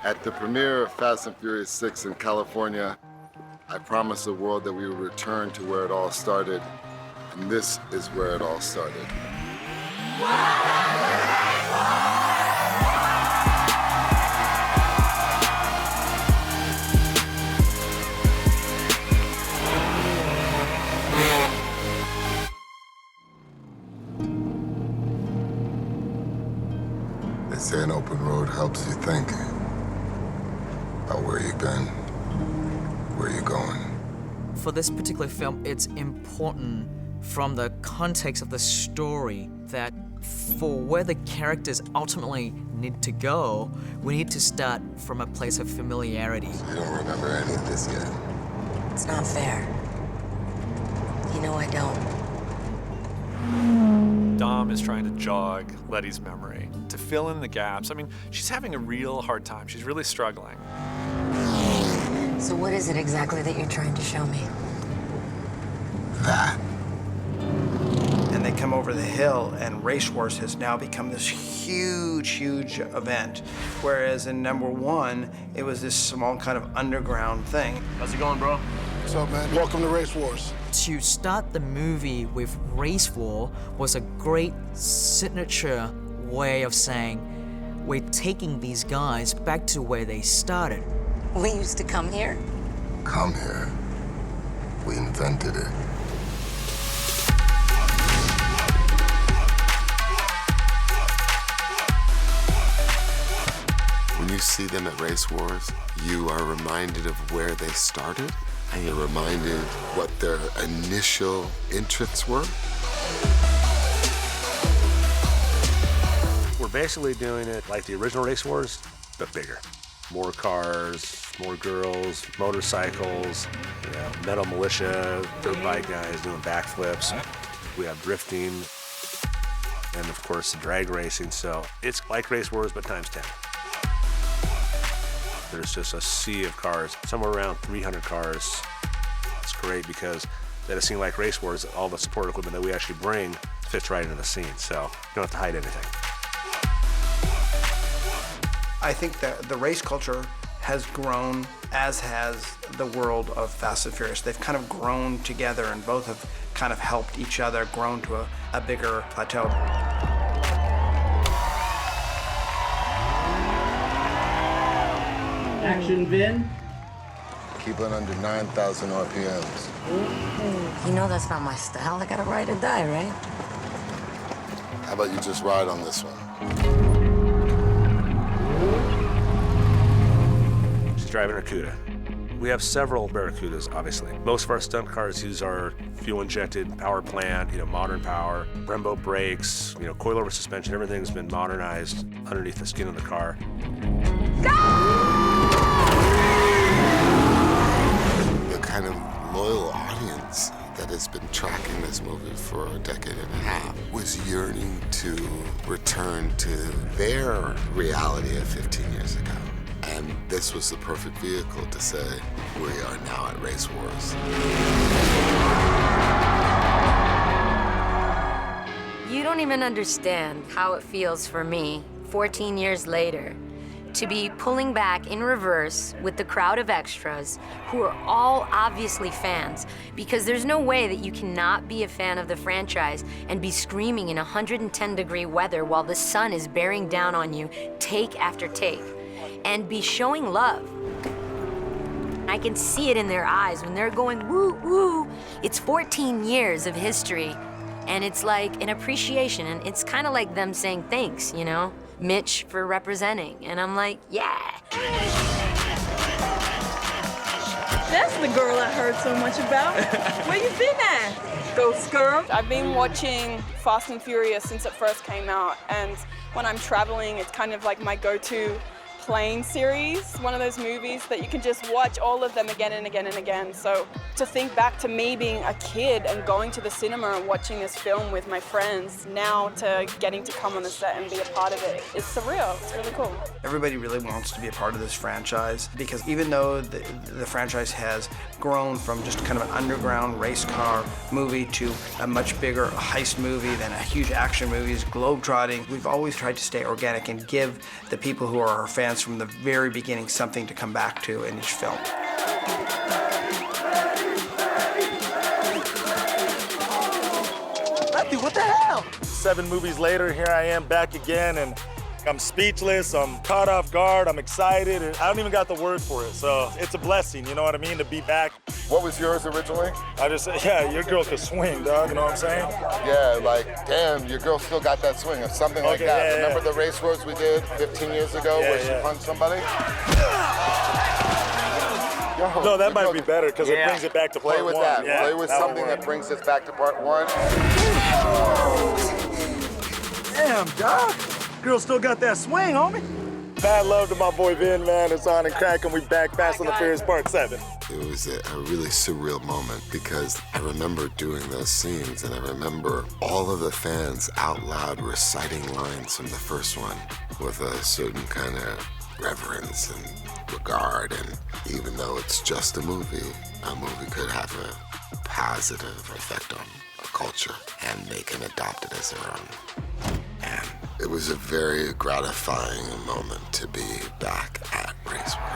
At the premiere of Fast and Furious 6 in California, I promised the world that we would return to where it all started, and this is where it all started. They say an open road helps you think about where you've been, where you're going. For this particular film, it's important from the context of the story that for where the characters ultimately need to go, we need to start from a place of familiarity. So you don't remember any of this yet? It's not fair. You know I don't. Dom is trying to jog Letty's memory, to fill in the gaps. I mean, she's having a real hard time. She's really struggling. So what is it exactly that you're trying to show me? That. And they come over the hill, and Race Wars has now become this huge event. Whereas in #1, it was this small kind of underground thing. How's it going, bro? What's up, man? Welcome to Race Wars. To start the movie with Race War was a great signature way of saying, we're taking these guys back to where they started. We used to come here. Come here. We invented it. When you see them at Race Wars, you are reminded of where they started, and you're reminded what their initial interests were. We're basically doing it like the original Race Wars, but bigger. More cars, more girls, motorcycles, you know, metal militia, dirt bike guys doing backflips. We have drifting, and of course the drag racing. So it's like Race Wars, but times 10. There's just a sea of cars, somewhere around 300 cars. It's great because that it seemed like Race Wars, all the support equipment that we actually bring fits right into the scene, so you don't have to hide anything. I think that the race culture has grown, as has the world of Fast and Furious. They've kind of grown together, and both have kind of helped each other grown to a bigger plateau. Action, Vin. Keep it under 9,000 RPMs. You know that's not my style. I gotta ride or die, right? How about you just ride on this one? She's driving her Cuda. We have several Barracudas, obviously. Most of our stunt cars use our fuel-injected power plant, you know, modern power, Brembo brakes, you know, coilover suspension. Everything's been modernized underneath the skin of the car. The kind of loyal audience that has been tracking this movie for a decade and a half was yearning to return to their reality of 15 years ago. And this was the perfect vehicle to say, we are now at Race Wars. You don't even understand how it feels for me, 14 years later, to be pulling back in reverse with the crowd of extras who are all obviously fans, because there's no way that you cannot be a fan of the franchise and be screaming in 110-degree weather while the sun is bearing down on you take after take, and be showing love. I can see it in their eyes when they're going, woo, woo. It's 14 years of history, and it's like an appreciation, and it's kind of like them saying thanks, you know? Mitch for representing, and I'm like, yeah. That's the girl I heard so much about. Where you been at, ghost girl? I've been watching Fast and Furious since it first came out, and when I'm traveling, it's kind of like my go-to plane series, one of those movies that you can just watch all of them again and again and again. So to think back to me being a kid and going to the cinema and watching this film with my friends, now to getting to come on the set and be a part of it, it's surreal. It's really cool. Everybody really wants to be a part of this franchise, because even though the franchise has grown from just kind of an underground race car movie to a much bigger heist movie, then a huge action movies, globetrotting, we've always tried to stay organic and give the people who are our fans, provides from the very beginning something to come back to in each film. What the hell? 7 movies later, here I am back again, and I'm speechless, I'm caught off guard, I'm excited, and I don't even got the word for it. So it's a blessing, you know what I mean, to be back. What was yours originally? I just said, yeah, your girl could swing, dog, you know what I'm saying? Yeah, like, damn, your girl still got that swing or something like that. Yeah, Remember the race wars we did 15 years ago where she punched somebody? Yo, no, that might be better because it brings it back to part Play with one. that. Yeah, Play with something that brings us back to part 1. Damn, dog. Girl still got that swing, homie. Bad love to my boy Vin, man. It's on and cracking. We back Fast and the Furious Part 7. It was a really surreal moment because I remember doing those scenes and I remember all of the fans out loud reciting lines from the first one with a certain kind of reverence and regard. And even though it's just a movie could have a positive effect on a culture and they can adopt it as their own. And it was a very gratifying moment to be back at Race Wars.